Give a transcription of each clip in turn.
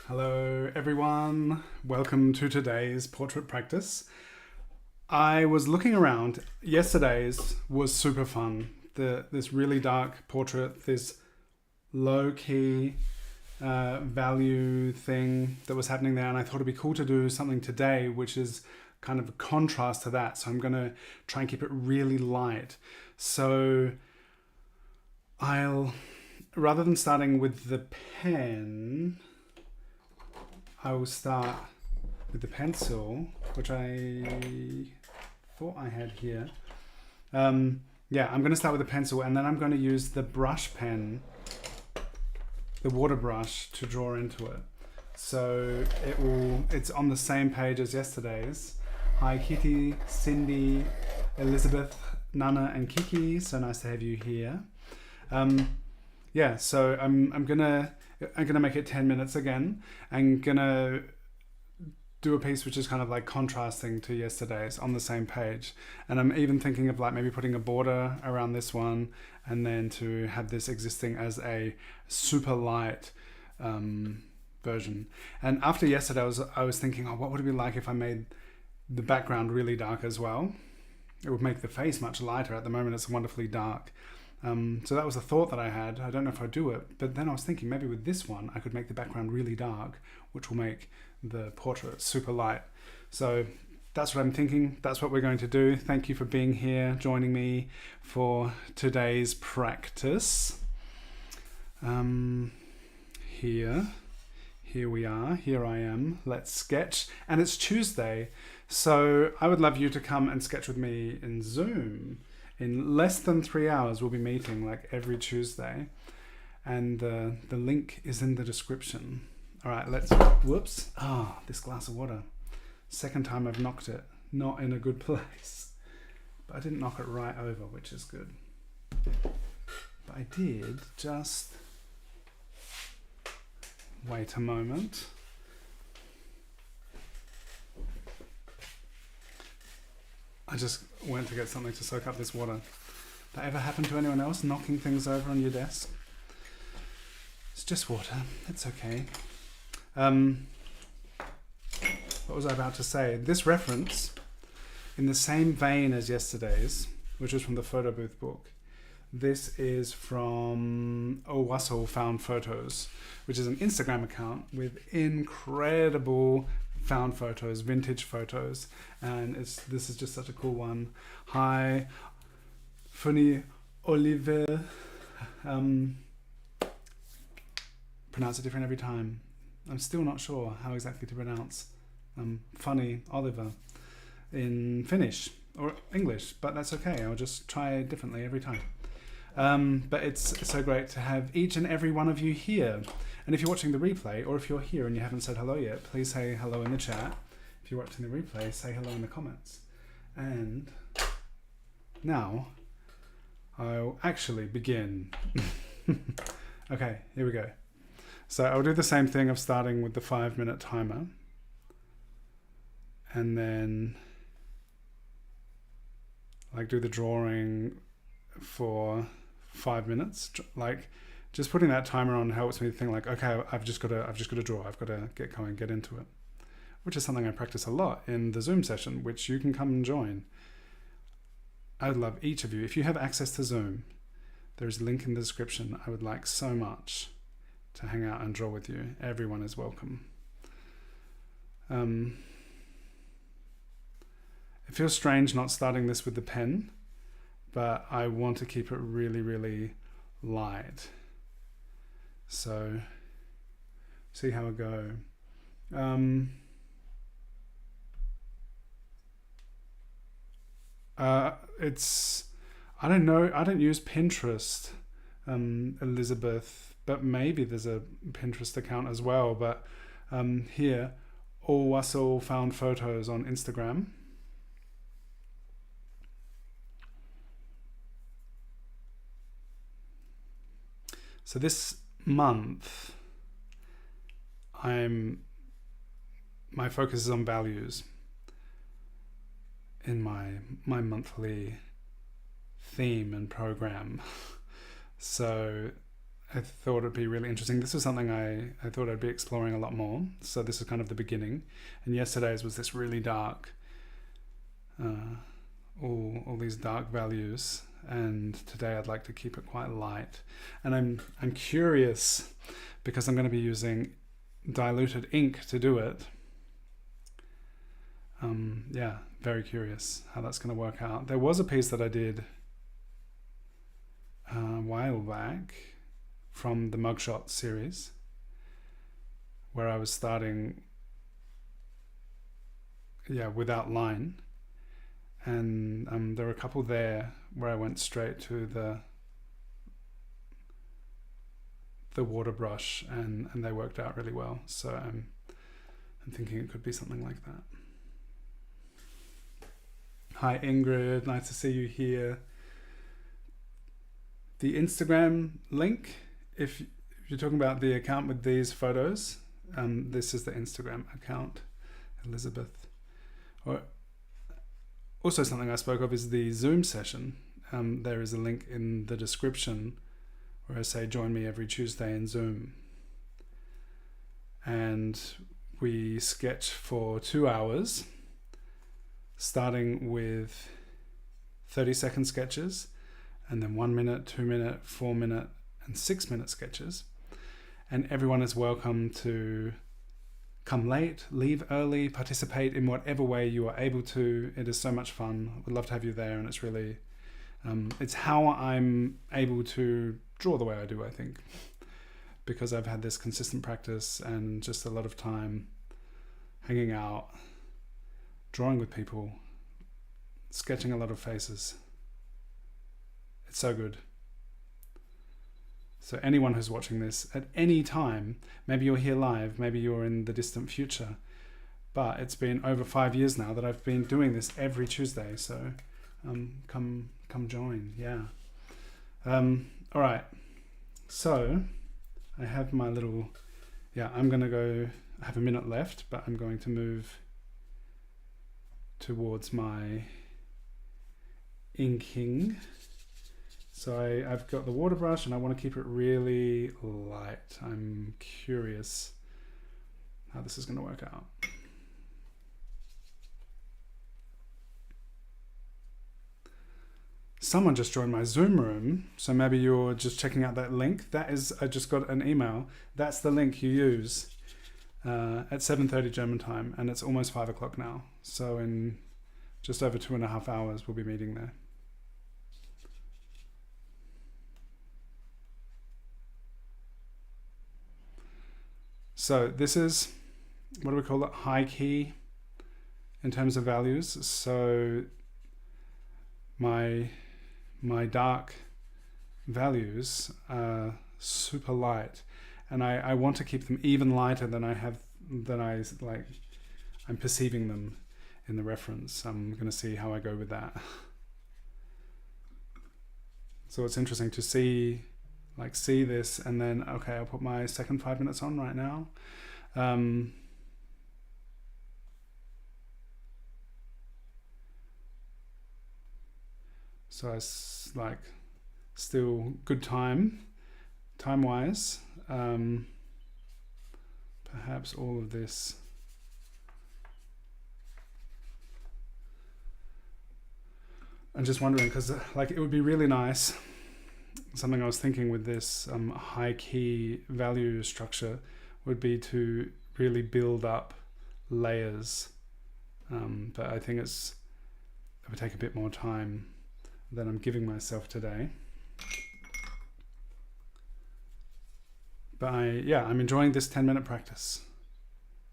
Hello everyone, welcome to today's portrait practice. I was looking around, yesterday's was super fun. This really dark portrait, this low-key value thing that was happening there, and I thought it'd be cool to do something today which is kind of a contrast to that. So I'm going to try and keep it really light. So rather than starting with the pen, I will start with the pencil, which I thought I had here. I'm going to start with the pencil, and then I'm going to use the brush pen, the water brush, to draw into it. So it's on the same page as yesterday's. Hi Kitty, Cindy, Elizabeth, Nana, and Kiki. So nice to have you here. So I'm gonna make it 10 minutes again. I'm gonna do a piece which is kind of like contrasting to yesterday's on the same page. And I'm even thinking of like maybe putting a border around this one, and then to have this existing as a super light version. And after yesterday, I was thinking, oh, what would it be like if I made the background really dark as well? It would make the face much lighter. At the moment, it's wonderfully dark. So that was a thought that I had. I don't know if I'd do it, but then I was thinking maybe with this one I could make the background really dark, which will make the portrait super light. So that's what I'm thinking. That's what we're going to do. Thank you for being here, joining me for today's practice. Here we are. Here I am. Let's sketch. And it's Tuesday, so I would love you to come and sketch with me in Zoom. In less than 3 hours, we'll be meeting like every Tuesday. And the link is in the description. All right, whoops. This glass of water. Second time I've knocked it. Not in a good place. But I didn't knock it right over, which is good. But I did just... Wait a moment. I just went to get something to soak up this water. That ever happened to anyone else, knocking things over on your desk? It's just water. It's okay. What was I about to say? This reference, in the same vein as yesterday's, which was from the photo booth book, this is from Owasso Found Photos, which is an Instagram account with incredible found photos, vintage photos, and this is just such a cool one. Hi, Funny Oliver. Pronounce it different every time. I'm still not sure how exactly to pronounce Funny Oliver in Finnish or English, but that's okay. I'll just try it differently every time. But it's so great to have each and every one of you here. And if you're watching the replay, or if you're here and you haven't said hello yet, please say hello in the chat. If you're watching the replay, say hello in the comments. And now I'll actually begin. Okay, here we go. So I'll do the same thing of starting with the 5-minute timer. And then do the drawing for 5 minutes. Just putting that timer on helps me think okay, I've just got to draw. I've got to get going, get into it, which is something I practice a lot in the Zoom session, which you can come and join. I would love each of you. If you have access to Zoom, there's a link in the description. I would like so much to hang out and draw with you. Everyone is welcome. It feels strange not starting this with the pen, but I want to keep it really, really light. So, see how I go. I don't know, I don't use Pinterest, Elizabeth, but maybe there's a Pinterest account as well. But here, Owasso Found Photos on Instagram. So this month, my focus is on values in my monthly theme and program. So I thought it'd be really interesting. This is something I thought I'd be exploring a lot more. So this is kind of the beginning. And yesterday's was this really dark, all these dark values. And today I'd like to keep it quite light. And I'm curious because I'm going to be using diluted ink to do it. Yeah, very curious how that's going to work out. There was a piece that I did a while back from the mugshot series where I was starting without line, and there were a couple there where I went straight to the water brush and they worked out really well. So I'm thinking it could be something like that. Hi Ingrid, nice to see you here. The Instagram link, if you're talking about the account with these photos, this is the Instagram account, Elizabeth. Or also something I spoke of is the Zoom session. There is a link in the description where I say join me every Tuesday in Zoom. And we sketch for 2 hours, starting with 30-second sketches, and then 1 minute, 2 minute, 4 minute, and 6 minute sketches. And everyone is welcome to come late, leave early, participate in whatever way you are able to. It is so much fun. We'd love to have you there, and it's really, it's how I'm able to draw the way I do, I think, because I've had this consistent practice and just a lot of time hanging out, drawing with people, sketching a lot of faces. It's so good. So anyone who's watching this at any time, maybe you're here live, maybe you're in the distant future, but it's been over 5 years now that I've been doing this every Tuesday. So come join. Yeah. All right. So I have my little, I'm going to go, I have a minute left, but I'm going to move towards my inking. So I've got the water brush and I want to keep it really light. I'm curious how this is going to work out. Someone just joined my Zoom room, so maybe you're just checking out that link. That is, I just got an email. That's the link you use at 7:30 German time, and it's almost 5 o'clock now. So in just over 2.5 hours, we'll be meeting there. So this is, what do we call it? High key in terms of values. So my dark values are super light, and I want to keep them even lighter than I'm perceiving them in the reference. I'm going to see how I go with that. So it's interesting to see this, and then, okay, I'll put my second 5 minutes on right now. So it's still good time-wise. Perhaps all of this. I'm just wondering, because it would be really nice. Something I was thinking with this high key value structure would be to really build up layers, but I think it would take a bit more time than I'm giving myself today. But I'm enjoying this 10-minute practice.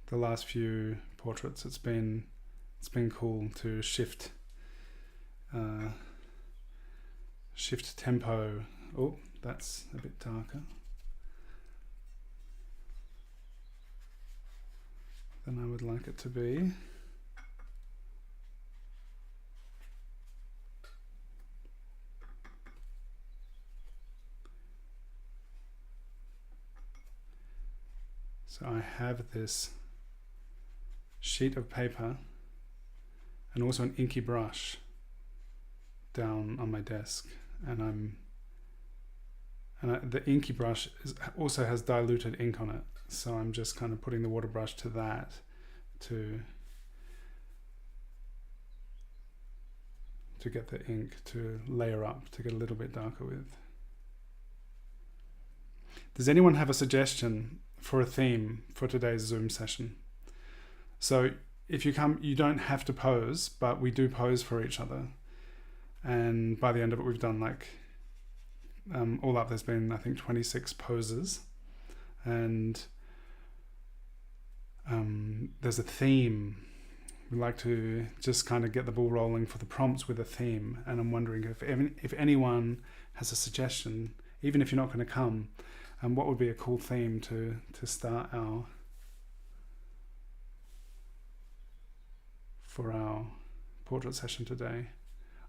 The last few portraits, it's been cool to shift tempo. Oh, that's a bit darker than I would like it to be. So I have this sheet of paper and also an inky brush down on my desk, and I'm And the inky brush also has diluted ink on it. So I'm just kind of putting the water brush to that to get the ink to layer up, to get a little bit darker with. Does anyone have a suggestion for a theme for today's Zoom session? So if you come, you don't have to pose, but we do pose for each other. And by the end of it, we've done like, all up, there's been, I think, 26 poses. And there's a theme. We like to just kind of get the ball rolling for the prompts with a theme. And I'm wondering if anyone has a suggestion, even if you're not going to come, what would be a cool theme to start for our portrait session today.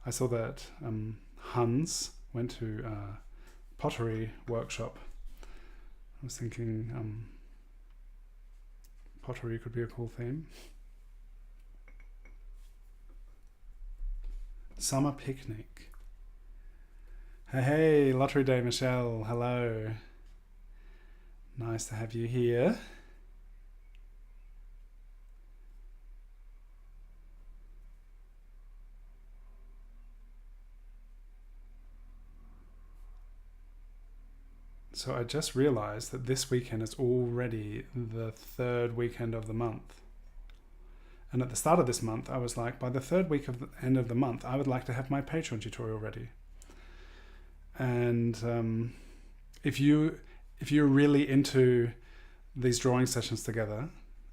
I saw that Hans went to a pottery workshop. I was thinking pottery could be a cool theme. Summer picnic. Hey, Lottery Day Michelle, hello. Nice to have you here. So I just realized that this weekend is already the third weekend of the month. And at the start of this month, I was like, by the third week of the end of the month, I would like to have my Patreon tutorial ready. And if you're really into these drawing sessions together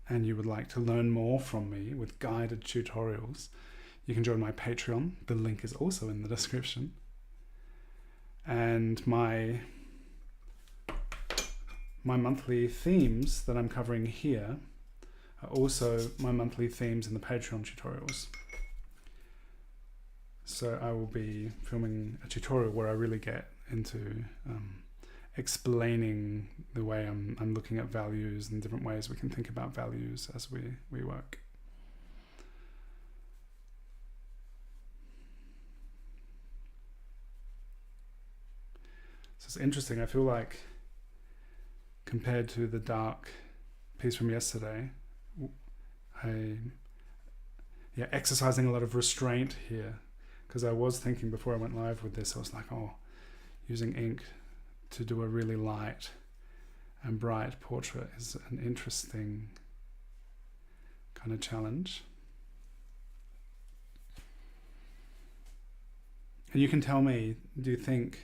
and you would like to learn more from me with guided tutorials, you can join my Patreon. The link is also in the description. And my monthly themes that I'm covering here are also my monthly themes in the Patreon tutorials. So I will be filming a tutorial where I really get into explaining the way I'm looking at values and different ways we can think about values as we work. So it's interesting. I feel like compared to the dark piece from yesterday, exercising a lot of restraint here, because I was thinking before I went live with this, I was like, using ink to do a really light and bright portrait is an interesting kind of challenge. And you can tell me, do you think,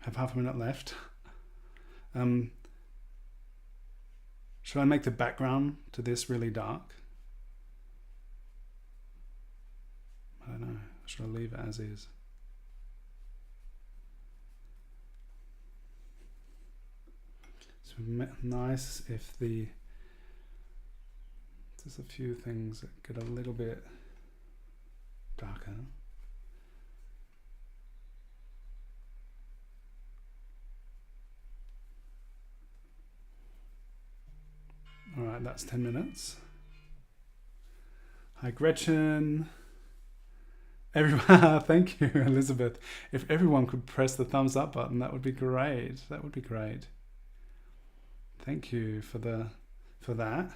have half a minute left? Should I make the background to this really dark? I don't know. Should I leave it as is? So nice if there's a few things that get a little bit darker. All right, that's 10 minutes. Hi, Gretchen. Everyone, thank you, Elizabeth. If everyone could press the thumbs up button, that would be great. That would be great. Thank you for that.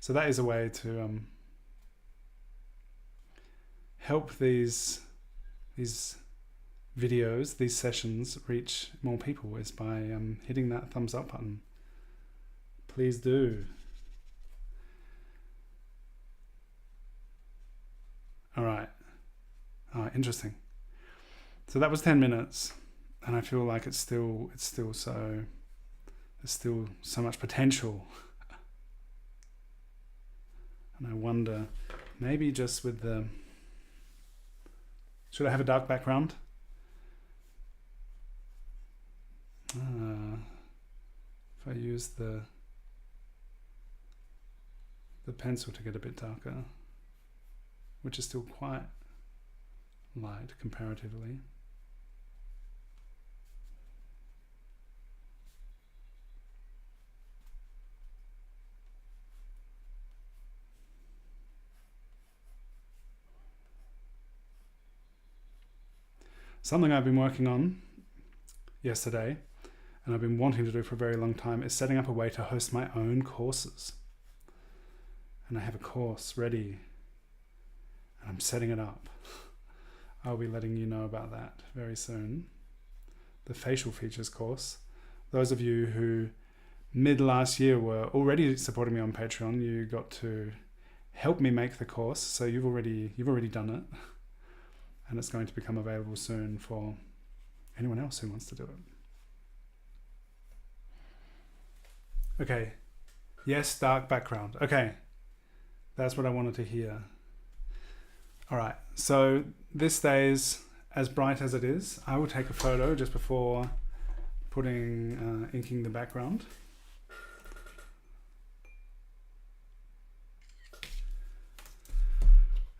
So that is a way to help these videos, these sessions reach more people, is by hitting that thumbs up button. Please do. All right. Interesting. So that was 10 minutes, and I feel like there's still so much potential. And I wonder, maybe just with should I have a dark background? If I use the pencil to get a bit darker, which is still quite light comparatively. Something I've been working on yesterday, and I've been wanting to do for a very long time, is setting up a way to host my own courses. And I have a course ready, and I'm setting it up. I'll be letting you know about that very soon. The facial features course. Those of you who mid last year were already supporting me on Patreon, you got to help me make the course, so you've already done it, and it's going to become available soon for anyone else who wants to do it. Okay, yes, dark background. Okay, that's what I wanted to hear. All right, so this stays as bright as it is. I will take a photo just before inking the background.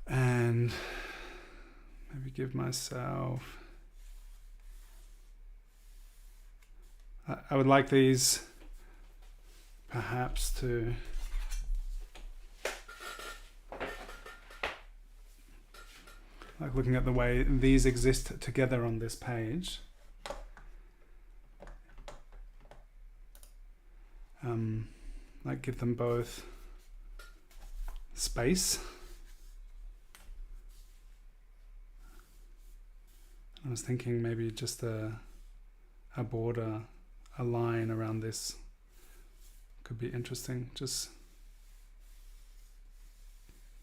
And maybe give myself... I would like these perhaps to... like looking at the way these exist together on this page. Like give them both space. I was thinking maybe just a border, a line around this could be interesting, just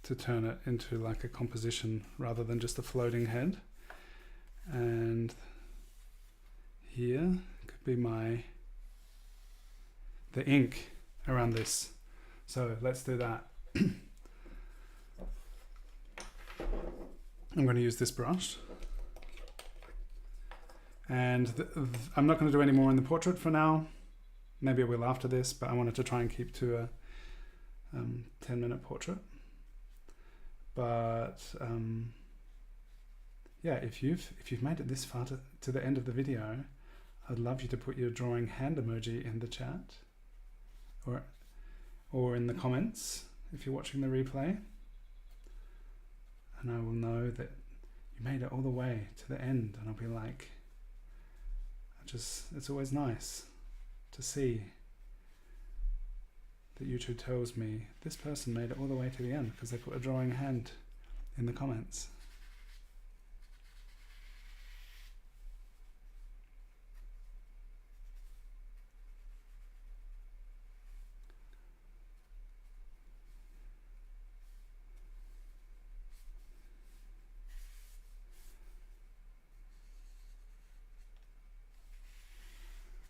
to turn it into like a composition rather than just a floating head. And here could be the ink around this. So let's do that. I'm going to use this brush. And I'm not going to do any more in the portrait for now. Maybe I will after this, but I wanted to try and keep to a 10-minute portrait. But yeah, if you've made it this far to the end of the video, I'd love you to put your drawing hand emoji in the chat, or in the comments if you're watching the replay, and I will know that you made it all the way to the end, and I'll be like, it's always nice to see that YouTube tells me this person made it all the way to the end because they put a drawing hand in the comments.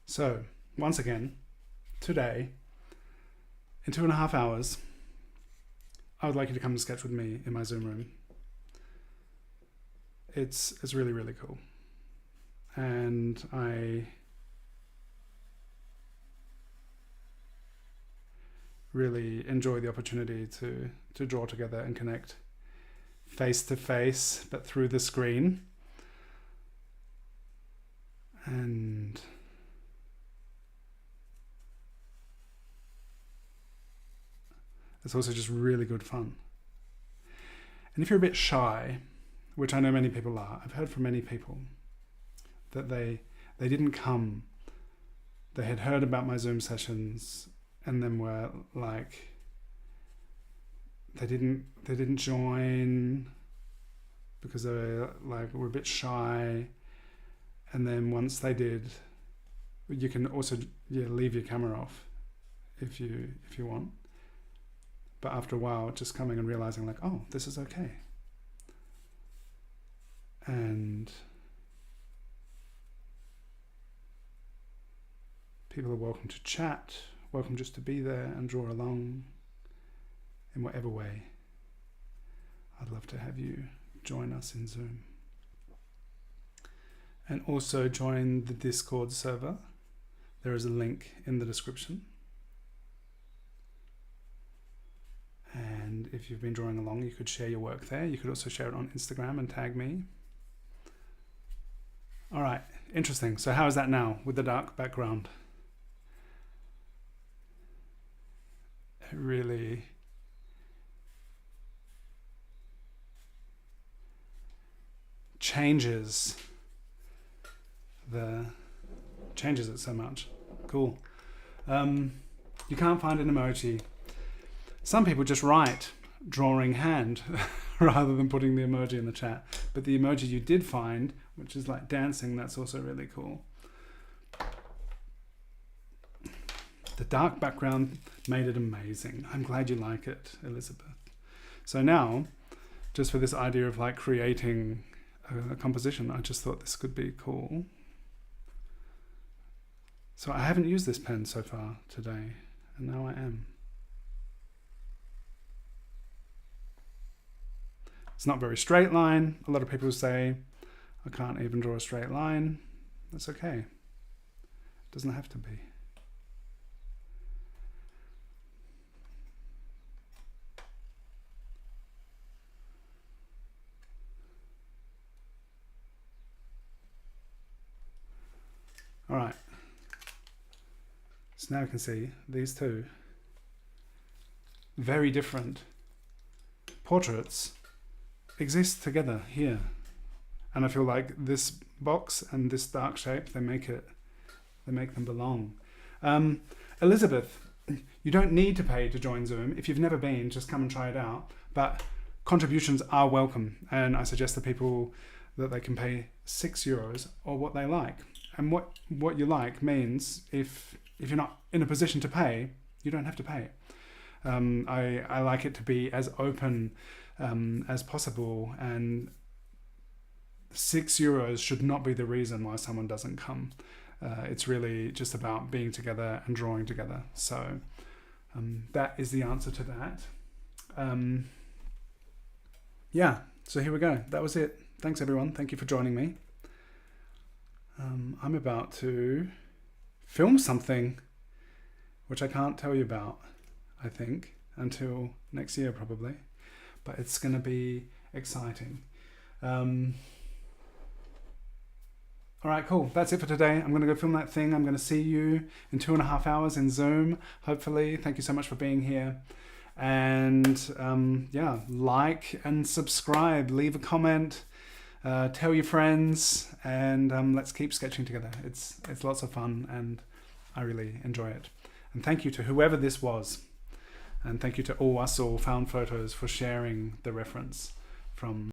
So, once again, today, in 2.5 hours, I would like you to come and sketch with me in my Zoom room. It's really, really cool. And I really enjoy the opportunity to draw together and connect face to face, but through the screen. And it's also just really good fun. And if you're a bit shy, which I know many people are, I've heard from many people that they didn't come. They had heard about my Zoom sessions and then were like, they didn't join because they were a bit shy. And then once they did, you can also leave your camera off if you want. But after a while, just coming and realizing like, oh, this is okay. And people are welcome to chat, welcome just to be there and draw along in whatever way. I'd love to have you join us in Zoom. And also join the Discord server. There is a link in the description. And if you've been drawing along, you could share your work there. You could also share it on Instagram and tag me. All right, interesting. So how is that now with the dark background? It really changes the changes it so much. Cool. You can't find an emoji. Some people just write drawing hand rather than putting the emoji in the chat. But the emoji you did find, which is like dancing, that's also really cool. The dark background made it amazing. I'm glad you like it, Elizabeth. So now, just for this idea of like creating a composition, I just thought this could be cool. So I haven't used this pen so far today, and now I am. It's not very straight line. A lot of people say, I can't even draw a straight line. That's okay. It doesn't have to be. All right. So now you can see these two very different portraits exist together here. And I feel like this box and this dark shape, they make them belong. Elizabeth, you don't need to pay to join Zoom. If you've never been, just come and try it out. But contributions are welcome. And I suggest to people that they can pay €6 or what they like. And what you like means if you're not in a position to pay, you don't have to pay. I like it to be as open as possible, and €6 should not be the reason why someone doesn't come. It's really just about being together and drawing together. So that is the answer to that. Yeah, so here we go. That was it. Thanks everyone. Thank you for joining me. I'm about to film something which I can't tell you about, I think, until next year probably, but it's going to be exciting. All right, cool. That's it for today. I'm going to go film that thing. I'm going to see you in 2.5 hours in Zoom, hopefully. Thank you so much for being here. And yeah, like and subscribe, leave a comment. Tell your friends, and let's keep sketching together. It's lots of fun, and I really enjoy it. And thank you to whoever this was, and thank you to all Found Photos for sharing the reference from